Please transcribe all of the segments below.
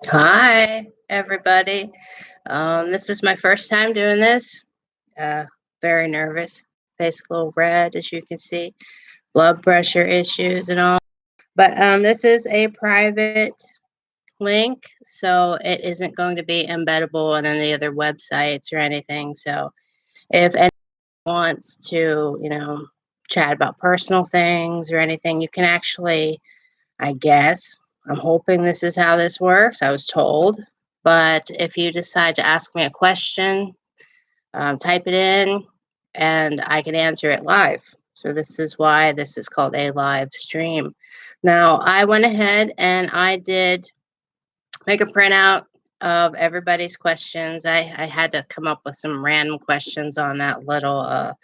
Hi, everybody. This is my first time doing this. Uh, Very nervous. Face a little red, as you can see. Blood pressure issues and all. But this is a private link, so it isn't going to be embeddable on any other websites or anything. So if anyone wants to, chat about personal things or anything, you can actually, I guess, I'm hoping this is how this works. I was told. But if you decide to ask me a question, type it in and I can answer it live. So, this is why this is called a live stream. Now, I went ahead and I did make a printout of everybody's questions. I had to come up with some random questions on that little,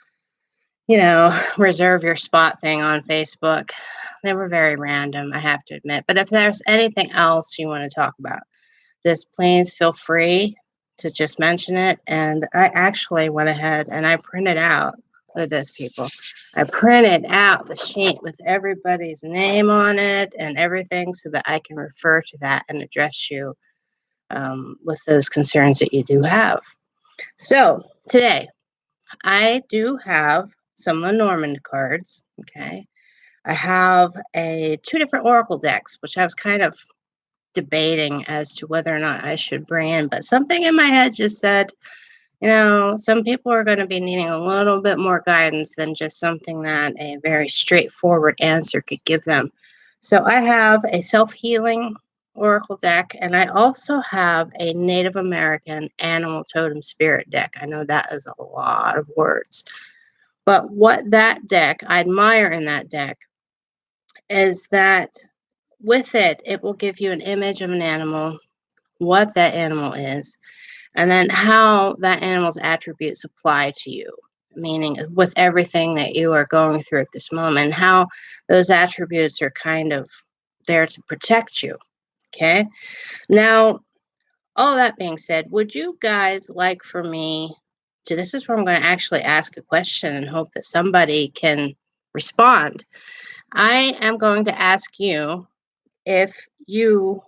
reserve your spot thing on Facebook. They were very random, I have to admit. But if there's anything else you want to talk about, just please feel free to just mention it. And I actually went ahead and I printed out, look at this, people. I printed out the sheet with everybody's name on it and everything so that I can refer to that and address you with those concerns that you do have. So today, I do have some Lenormand cards. Okay. I have two different Oracle decks, which I was kind of debating as to whether or not I should bring in, but something in my head just said, some people are going to be needing a little bit more guidance than just something that a very straightforward answer could give them. So I have a self-healing Oracle deck, and I also have a Native American animal totem spirit deck. I know that is a lot of words, but what that deck, I admire in that deck, is that with it, it will give you an image of an animal, what that animal is, and then how that animal's attributes apply to you, meaning with everything that you are going through at this moment, how those attributes are kind of there to protect you. Okay. Now, all that being said, would you guys like for me to? This is where I'm going to actually ask a question and hope that somebody can respond. I am going to ask you if you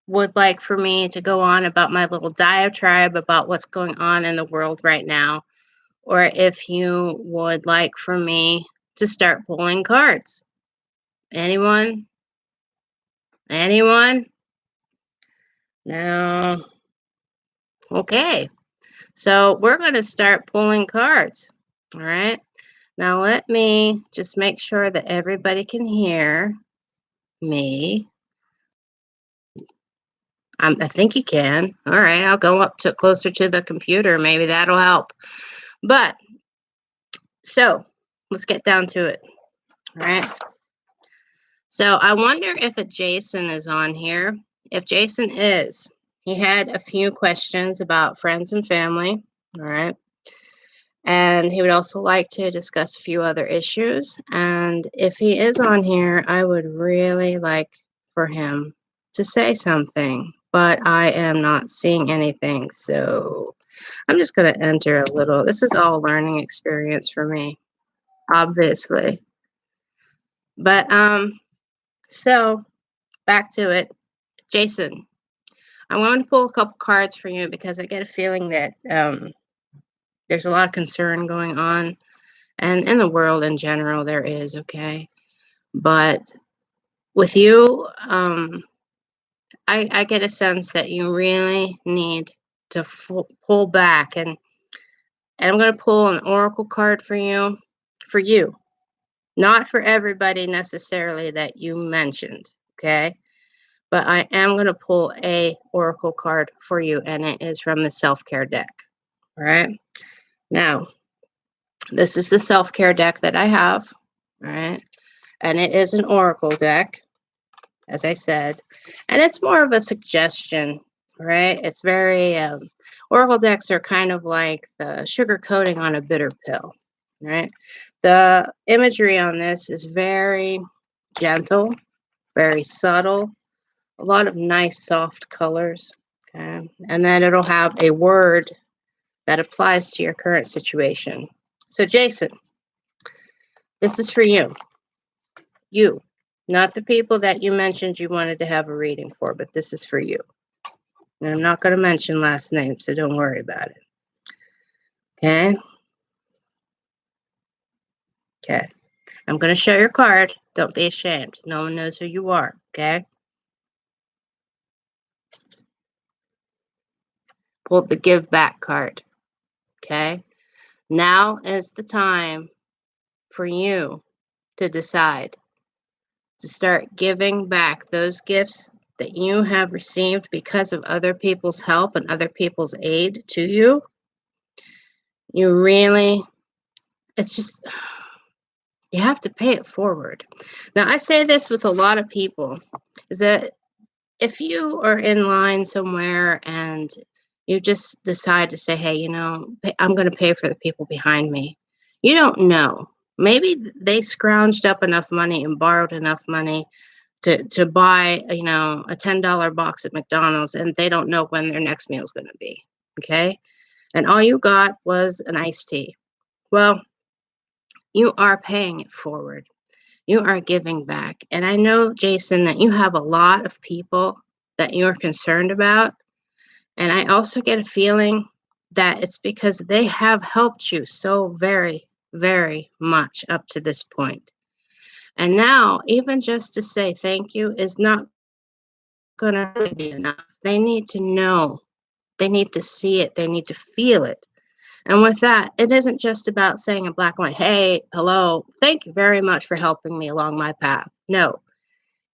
would like for me to go on about my little diatribe about what's going on in the world right now, or if you would like for me to start pulling cards. Anyone? Anyone? No. Okay. So we're going to start pulling cards. All right. Now let me just make sure that everybody can hear me. I think you can. All right. I'll go up to closer to the computer. Maybe that'll help. But so let's get down to it. All right. So I wonder if a Jason is on here. If Jason is, he had a few questions about friends and family. All right. And he would also like to discuss a few other issues. And if he is on here, I would really like for him to say something. But I am not seeing anything. So I'm just going to enter a little. This is all learning experience for me, obviously. But so back to it. Jason, I wanted to pull a couple cards for you because I get a feeling that there's a lot of concern going on, and in the world in general there is, okay? But with you, I get a sense that you really need to pull back, and I'm going to pull an oracle card for you, not for everybody necessarily that you mentioned, okay? But I am going to pull a oracle card for you, and it is from the self-care deck. All right. Now, this is the self-care deck that I have. All right. And it is an oracle deck, as I said. And it's more of a suggestion, right? It's very, oracle decks are kind of like the sugar coating on a bitter pill, right? The imagery on this is very gentle, very subtle, a lot of nice soft colors. Okay. And then it'll have a word that applies to your current situation. So, Jason, this is for you. You. Not the people that you mentioned you wanted to have a reading for, but this is for you. And I'm not going to mention last names, so don't worry about it. Okay? Okay. I'm going to show your card. Don't be ashamed. No one knows who you are. Okay? Pulled the give back card. Okay? Now is the time for you to decide to start giving back those gifts that you have received because of other people's help and other people's aid to you. You really, it's just, you have to pay it forward. Now, I say this with a lot of people, is that if you are in line somewhere and you just decide to say, hey, I'm going to pay for the people behind me, you don't know. Maybe they scrounged up enough money and borrowed enough money to buy, a $10 box at McDonald's, and they don't know when their next meal is going to be. Okay. And all you got was an iced tea. Well, you are paying it forward. You are giving back. And I know, Jason, that you have a lot of people that you're concerned about. And I also get a feeling that it's because they have helped you so very, very much up to this point. And now, even just to say thank you is not going to really be enough. They need to know. They need to see it. They need to feel it. And with that, it isn't just about saying in black and white, hey, hello, thank you very much for helping me along my path. No,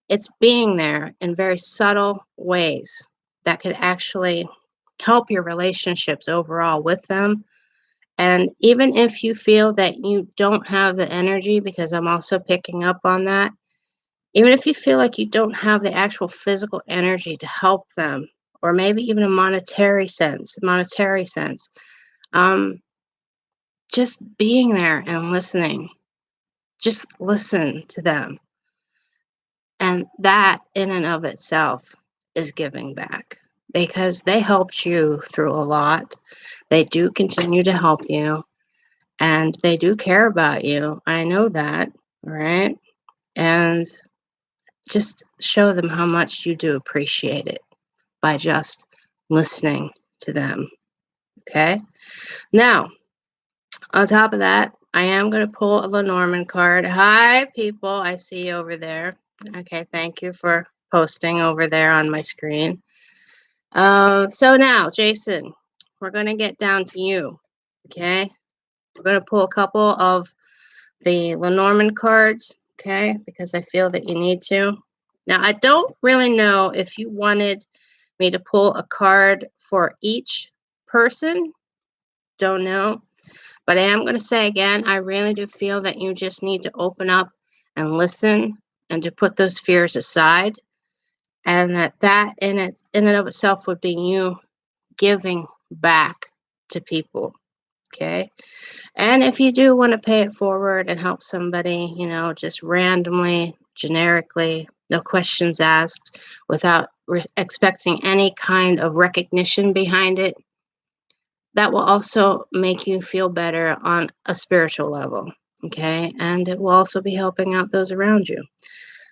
it's being there in very subtle ways that could actually help your relationships overall with them. And even if you feel that you don't have the energy, because I'm also picking up on that, even if you feel like you don't have the actual physical energy to help them, or maybe even a monetary sense, um, just being there and listening, just listen to them. And that in and of itself is giving back, because they helped you through a lot. They do continue to help you, and they do care about you. I know that, right? And just show them how much you do appreciate it by just listening to them. Okay. Now, on top of that, I am going to pull a Lenormand card. Hi, people. I see you over there. Okay. Thank you for posting over there on my screen. So now, Jason, we're going to get down to you. Okay. We're going to pull a couple of the Lenormand cards. Okay. Because I feel that you need to. Now, I don't really know if you wanted me to pull a card for each person. Don't know. But I am going to say again, I really do feel that you just need to open up and listen and to put those fears aside. And that in and of itself would be you giving back to people. Okay. And if you do want to pay it forward and help somebody, just randomly, generically, no questions asked, without expecting any kind of recognition behind it, that will also make you feel better on a spiritual level. Okay. And it will also be helping out those around you.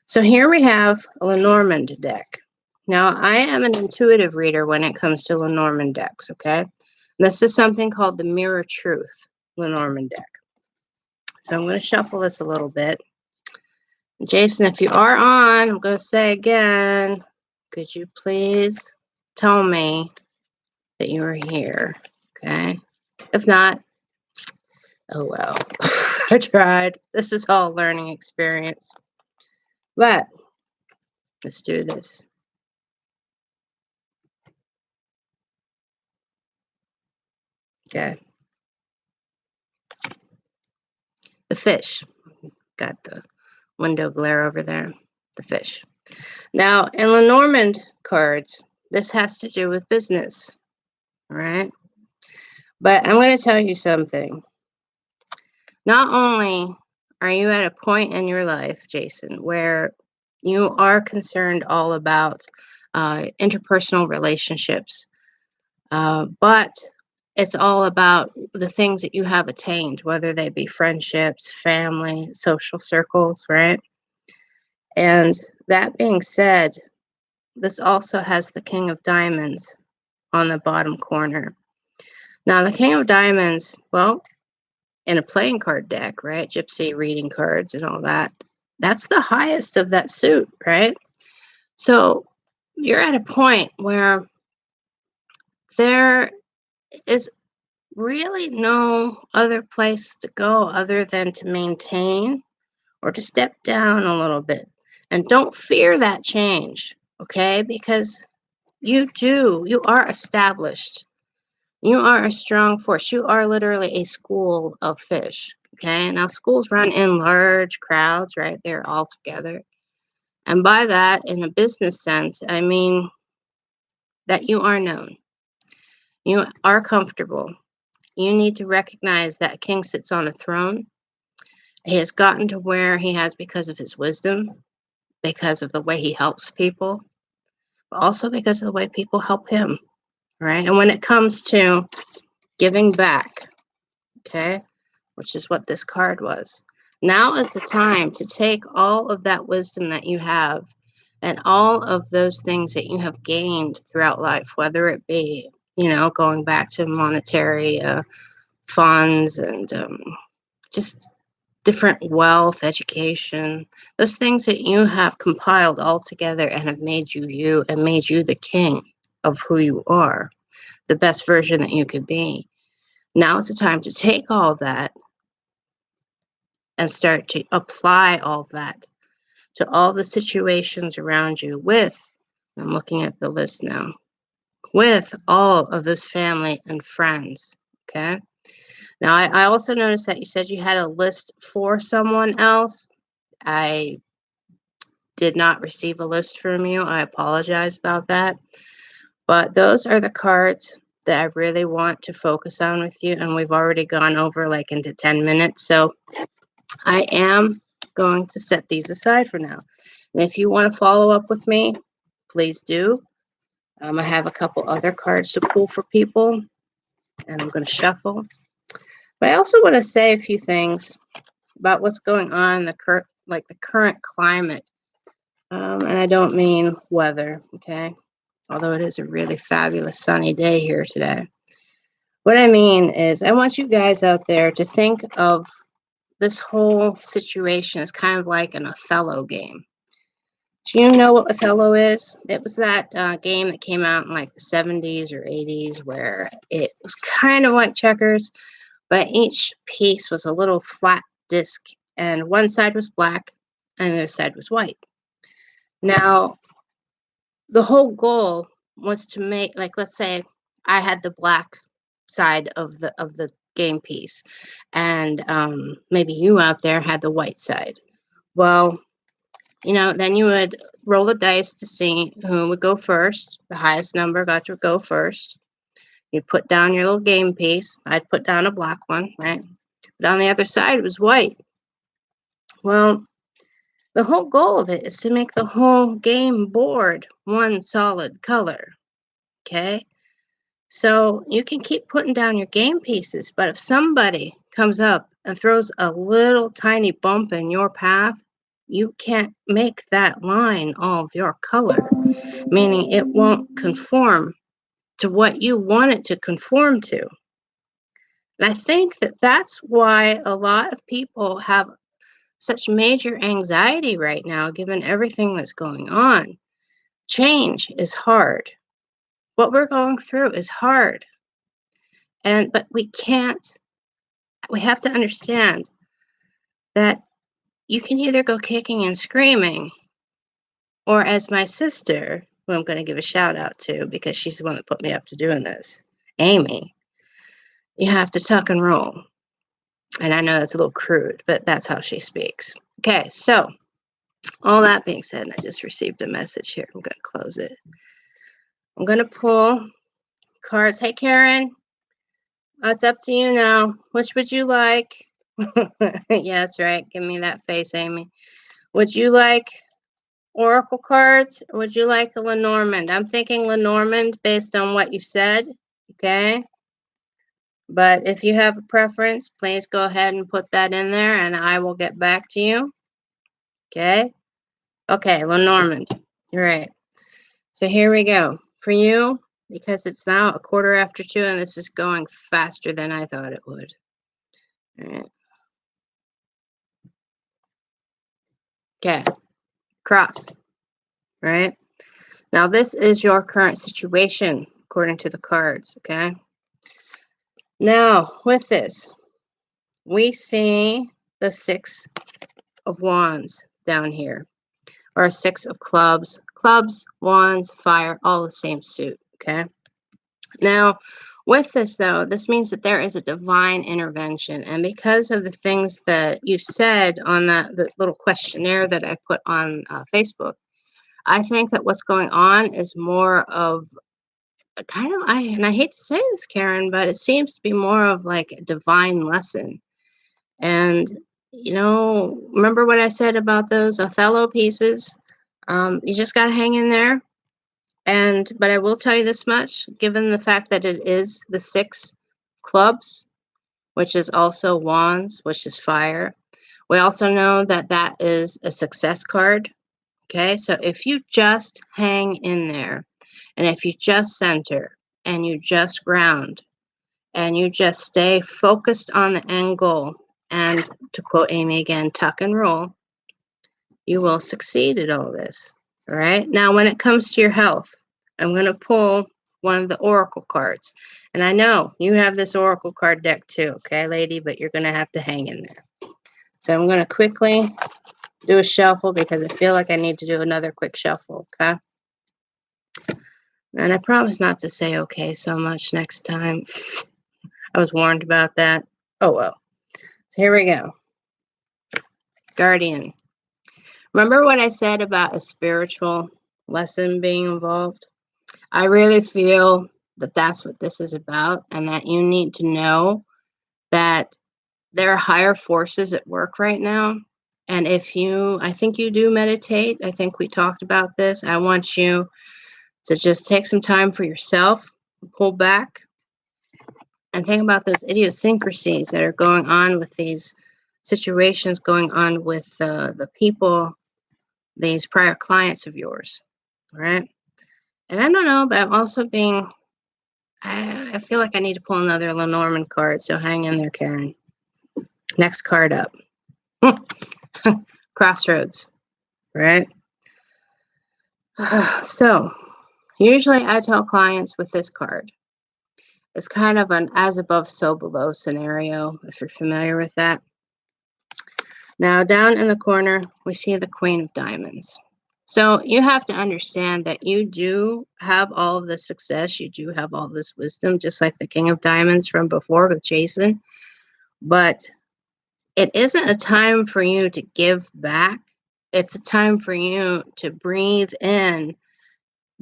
So here we have a Lenormand deck. Now, I am an intuitive reader when it comes to Lenormand decks. Okay. This is something called the Mirror Truth Lenormand deck. So I'm going to shuffle this a little bit. Jason, if you are on, I'm going to say again, could you please tell me that you are here? Okay. If not, oh well. I tried. This is all a learning experience. But let's do this. Okay. The fish. Got the window glare over there. The fish. Now, in Lenormand cards, this has to do with business. All right. But I'm going to tell you something. Not only are you at a point in your life, Jason, where you are concerned all about interpersonal relationships, but it's all about the things that you have attained, whether they be friendships, family, social circles, right? And that being said, this also has the King of Diamonds on the bottom corner. Now, the King of Diamonds, well, in a playing card deck, right? Gypsy reading cards and all that. That's the highest of that suit, right? So you're at a point where there is really no other place to go other than to maintain or to step down a little bit. And don't fear that change, okay? Because you are established. You are a strong force. You are literally a school of fish. Okay. Now, schools run in large crowds, right? They're all together. And by that, in a business sense, I mean that you are known. You are comfortable. You need to recognize that a king sits on a throne. He has gotten to where he has because of his wisdom, because of the way he helps people, but also because of the way people help him, right? And when it comes to giving back, okay, which is what this card was. Now is the time to take all of that wisdom that you have and all of those things that you have gained throughout life, whether it be, going back to monetary funds and just different wealth, education, those things that you have compiled all together and have made you you and made you the king of who you are, the best version that you could be. Now is the time to take all that and start to apply all that to all the situations around you I'm looking at the list now, with all of this family and friends, okay? Now, I also noticed that you said you had a list for someone else. I did not receive a list from you. I apologize about that. But those are the cards that I really want to focus on with you, and we've already gone over like into 10 minutes, so I am going to set these aside for now. And if you want to follow up with me, please do. I have a couple other cards to pull for people, and I'm going to shuffle. But I also want to say a few things about what's going on in the current climate. And I don't mean weather, okay? Although it is a really fabulous sunny day here today. What I mean is I want you guys out there to think of this whole situation as kind of like an Othello game. Do you know what Othello is? It was that game that came out in like the 70s or 80s where it was kind of like checkers, but each piece was a little flat disc, and one side was black and the other side was white. Now, the whole goal was to make, like, let's say I had the black side of the game piece, and maybe you out there had the white side. Well, then you would roll the dice to see who would go first. The highest number got to go first. You put down your little game piece. I'd put down a black one, right? But on the other side was white. Well, the whole goal of it is to make the whole game board one solid color, okay? So you can keep putting down your game pieces, but if somebody comes up and throws a little tiny bump in your path, you can't make that line all of your color, meaning it won't conform to what you want it to conform to. And I think that that's why a lot of people have such major anxiety right now, given everything that's going on. Change is hard. What we're going through is hard. But we have to understand that you can either go kicking and screaming, or as my sister, who I'm going to give a shout out to because she's the one that put me up to doing this, Amy, you have to tuck and roll. And I know that's a little crude, but that's how she speaks. Okay, so all that being said, and I just received a message here. I'm going to close it. I'm going to pull cards. Hey, Karen, it's up to you now. Which would you like? Yes, right. Give me that face, Amy. Would you like Oracle cards, or would you like a Lenormand? I'm thinking Lenormand based on what you said, okay? But if you have a preference, please go ahead and put that in there, and I will get back to you, okay? Okay, Lenormand. All right. So here we go. For you, because it's now 2:15 and this is going faster than I thought it would. All right. Okay. Cross. Right. Now this is your current situation according to the cards. Okay. Now with this, we see the 6 of Wands down here, or a 6 of Clubs. Clubs, Wands, Fire, all the same suit. Okay. Now, with this, though, this means that there is a divine intervention. And because of the things that you said on the little questionnaire that I put on Facebook, I think that what's going on is more of a kind of, and I hate to say this, Karen, but it seems to be more of like a divine lesson. And, remember what I said about those Othello pieces? You just got to hang in there. But I will tell you this much, given the fact that it is the 6 clubs, which is also wands, which is fire. We also know that that is a success card. Okay, so if you just hang in there, and if you just center, and you just ground, and you just stay focused on the end goal, and to quote Amy again, tuck and roll, you will succeed at all this. All right, now when it comes to your health, I'm going to pull one of the oracle cards. And I know you have this oracle card deck too, okay, lady, but you're going to have to hang in there. So I'm going to quickly do a shuffle because I feel like I need to do another quick shuffle, okay? And I promise not to say okay so much next time. I was warned about that. Oh, well. So here we go. Guardian. Remember what I said about a spiritual lesson being involved? I really feel that that's what this is about, and that you need to know that there are higher forces at work right now. And I think you do meditate. I think we talked about this. I want you to just take some time for yourself, pull back, and think about those idiosyncrasies that are going on with these situations going on with the people, these prior clients of yours, all right? And I don't know, but I'm also I feel like I need to pull another Lenormand card, so hang in there, Karen. Next card up. Crossroads, right? So, usually I tell clients with this card, it's kind of an as above, so below scenario, if you're familiar with that. Now, down in the corner, we see the Queen of Diamonds. So you have to understand that you do have all of this success. You do have all this wisdom, just like the King of Diamonds from before with Jason. But it isn't a time for you to give back. It's a time for you to breathe in,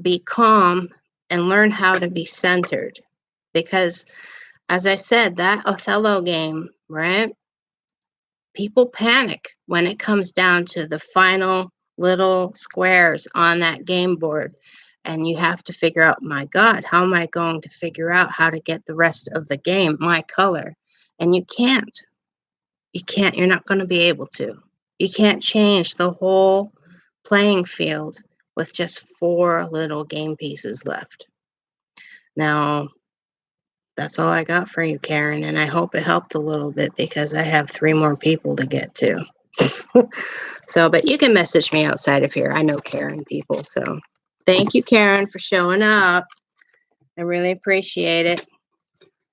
be calm, and learn how to be centered. Because, as I said, that Othello game, right? People panic when it comes down to the final little squares on that game board. And you have to figure out, my God, how am I going to figure out how to get the rest of the game, my color? And you can't. You can't. You're not going to be able to. You can't change the whole playing field with just 4 little game pieces left. Now, that's all I got for you, Karen, and I hope it helped a little bit because I have 3 more people to get to. So, but you can message me outside of here. I know Karen people, so thank you, Karen, for showing up. I really appreciate it.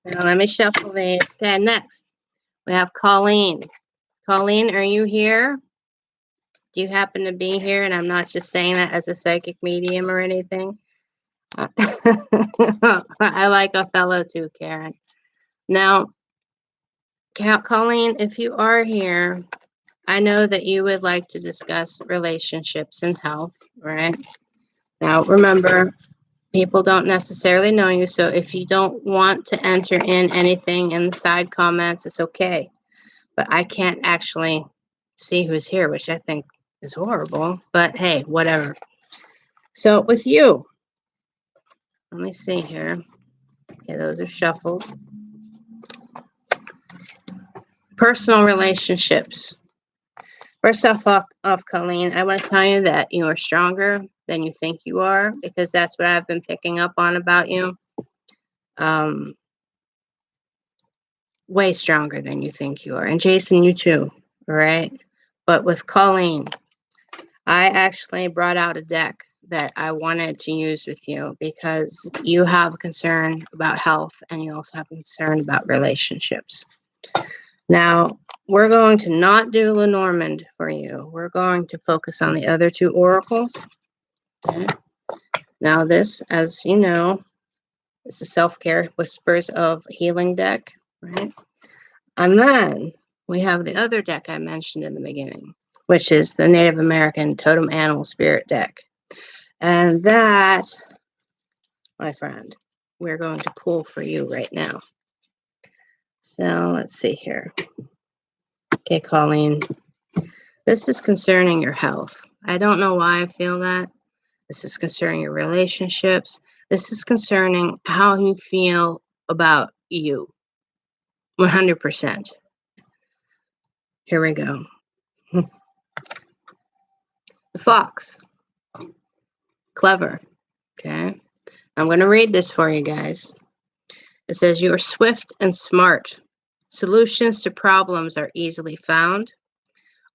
Now, let me shuffle these. Okay, next, we have Colleen. Colleen, are you here? Do you happen to be here? And I'm not just saying that as a psychic medium or anything. I like Othello too, Karen. Now, Colleen, if you are here, I know that you would like to discuss relationships and health, right? Now, remember, people don't necessarily know you, so if you don't want to enter in anything in the side comments, it's okay. But I can't actually see who's here, which I think is horrible. But hey, whatever. So with you, let me see here. Okay, those are shuffled. Personal relationships. First off, Colleen, I want to tell you that you are stronger than you think you are, because that's what I've been picking up on about you. Way stronger than you think you are. And Jason, you too, all right? But with Colleen, I actually brought out a deck that I wanted to use with you because you have a concern about health and you also have a concern about relationships. Now, we're going to not do Lenormand for you. We're going to focus on the other two oracles. Okay. Now, this, as you know, is the Self-Care Whispers of Healing deck, right? And then we have the other deck I mentioned in the beginning, which is the Native American Totem Animal Spirit deck. And that, my friend, we're going to pull for you right now. So let's see here. Okay, Colleen, this is concerning your health. I don't know why I feel that. This is concerning your relationships. This is concerning how you feel about you. 100%. Here we go. The fox. Clever. Okay. I'm going to read this for you guys. It says, you are swift and smart. Solutions to problems are easily found.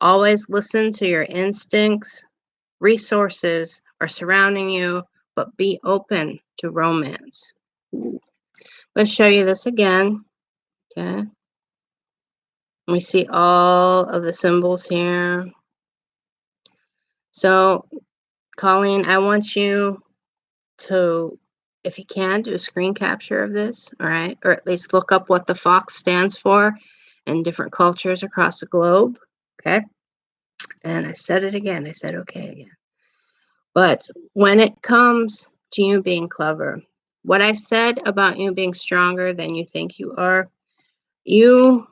Always listen to your instincts. Resources are surrounding you, but be open to romance. Let's show you this again. Okay. We see all of the symbols here. So, Colleen, I want you to, if you can, do a screen capture of this, all right? Or at least look up what the fox stands for in different cultures across the globe, okay? And I said it again. I said okay again. But when it comes to you being clever, what I said about you being stronger than you think you are, you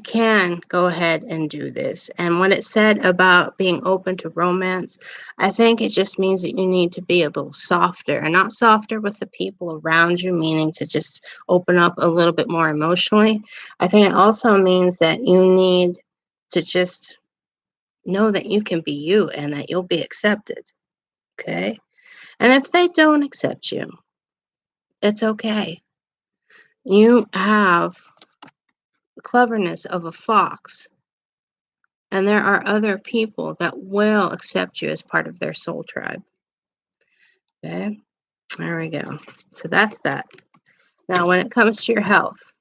can go ahead and do this. And when it said about being open to romance, I think it just means that you need to be a little softer, and not softer with the people around you, meaning to just open up a little bit more emotionally. I think it also means that you need to just know that you can be you and that you'll be accepted. Okay? And if they don't accept you, it's okay. You have the cleverness of a fox. And there are other people that will accept you as part of their soul tribe. Okay, there we go. So that's that. Now, when it comes to your health,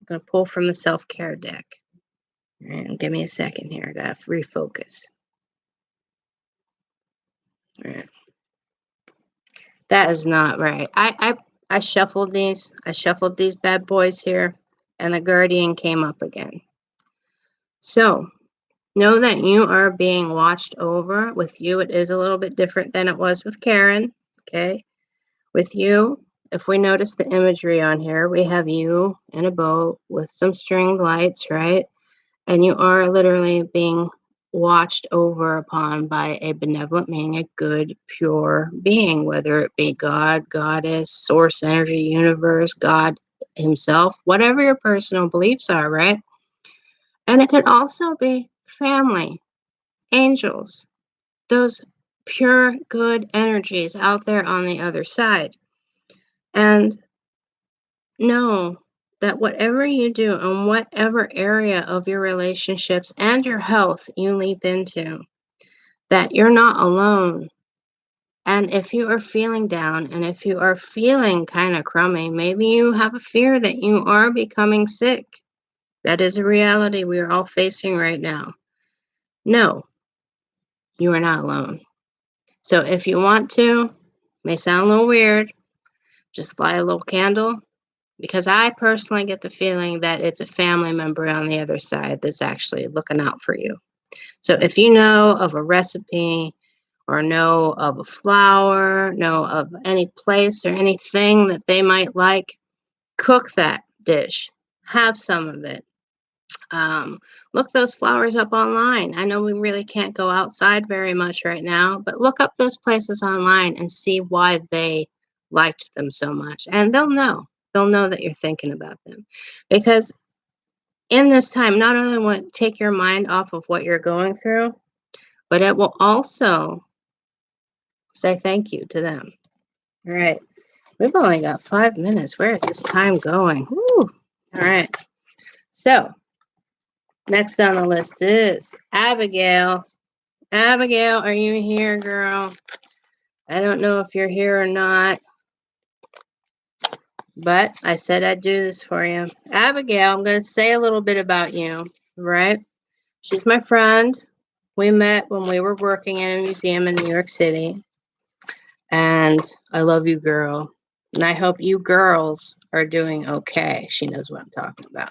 I'm going to pull from the self-care deck. And give me a second here. I got to refocus. All right. That is not right. I shuffled these. I shuffled these bad boys here, and the guardian came up again. So know that you are being watched over. With you, it is a little bit different than it was with Karen. Okay. With you, if we notice the imagery on here, we have you in a boat with some stringed lights, right? And you are literally being watched over upon by a benevolent, meaning a good, pure being, whether it be God, goddess, source energy, universe, God himself, whatever your personal beliefs are, right? And it could also be family, angels, those pure, good energies out there on the other side. And know that whatever you do in whatever area of your relationships and your health you leap into, that you're not alone. And if you are feeling down and if you are feeling kind of crummy, maybe you have a fear that you are becoming sick. That is a reality we are all facing right now. No, you are not alone. So if you want to, may sound a little weird, just light a little candle, because I personally get the feeling that it's a family member on the other side that's actually looking out for you. So if you know of a recipe or know of a flower, know of any place or anything that they might like, cook that dish. Have some of it. Look those flowers up online. I know we really can't go outside very much right now, but look up those places online and see why they liked them so much. And they'll know. They'll know that you're thinking about them. Because in this time, not only will it take your mind off of what you're going through, but it will also say thank you to them. All right. We've only got 5 minutes. Where is this time going? Woo. All right. So, next on the list is Abigail. Abigail, are you here, girl? I don't know if you're here or not, but I said I'd do this for you. Abigail, I'm going to say a little bit about you, right? She's my friend. We met when we were working in a museum in New York City. And I love you, girl. And I hope you girls are doing okay. She knows what I'm talking about.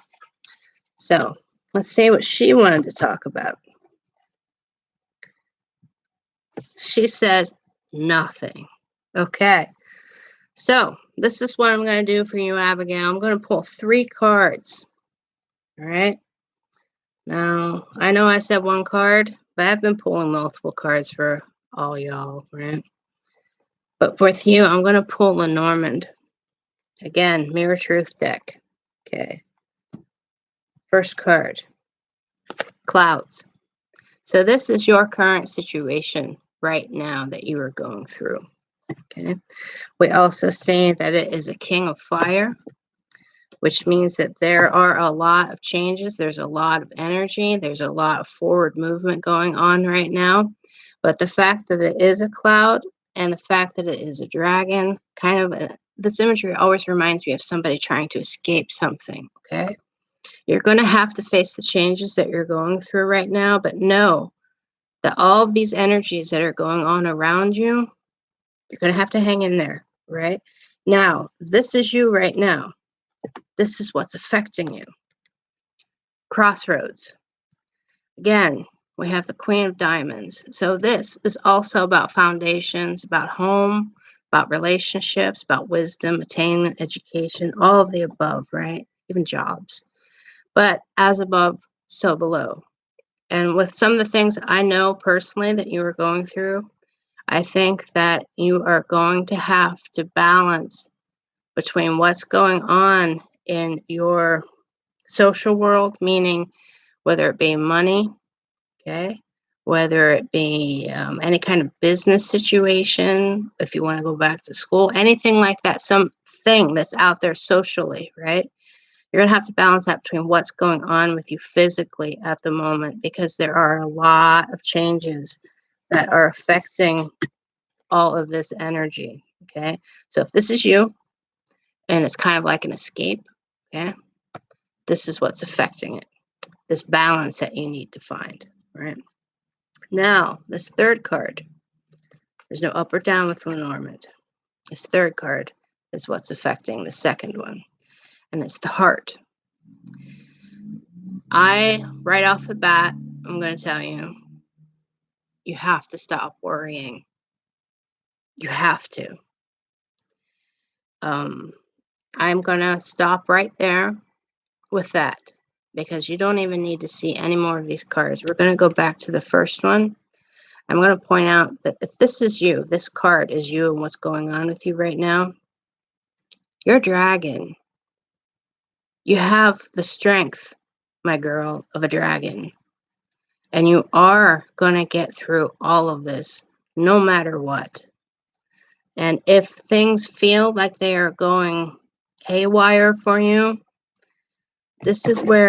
So let's see what she wanted to talk about. She said nothing. Okay. So this is what I'm going to do for you, Abigail. I'm going to pull 3 cards. All right. Now, I know I said 1 card, but I've been pulling multiple cards for all y'all, right? But with you, I'm going to pull Lenormand. Again, Mirror Truth deck. Okay. First card. Clouds. So this is your current situation right now that you are going through. Okay. We also see that it is a King of Fire, which means that there are a lot of changes. There's a lot of energy. There's a lot of forward movement going on right now. But the fact that it is a cloud and the fact that it is a dragon, kind of this imagery always reminds me of somebody trying to escape something. Okay. You're going to have to face the changes that you're going through right now, but know that all of these energies that are going on around you, you're going to have to hang in there, right? Now, this is you right now. This is what's affecting you. Crossroads. Again, we have the Queen of Diamonds. So this is also about foundations, about home, about relationships, about wisdom, attainment, education, all of the above, right? Even jobs. But as above, so below. And with some of the things I know personally that you are going through, I think that you are going to have to balance between what's going on in your social world, meaning whether it be money, okay, whether it be any kind of business situation, if you want to go back to school, anything like that, something that's out there socially, right? You're going to have to balance that between what's going on with you physically at the moment, because there are a lot of changes that are affecting all of this energy, okay? So if this is you and it's kind of like an escape, okay, this is what's affecting it, this balance that you need to find, right? Now, this third card, there's no up or down with Lenormand. This third card is what's affecting the second one, and it's the heart. Right off the bat, I'm going to tell you, you have to stop worrying. You have to. I'm going to stop right there with that, because you don't even need to see any more of these cards. We're going to go back to the first one. I'm going to point out that if this is you, this card is you and what's going on with you right now, you're a dragon. You have the strength, my girl, of a dragon. And you are going to get through all of this, no matter what. And if things feel like they are going haywire for you, this is where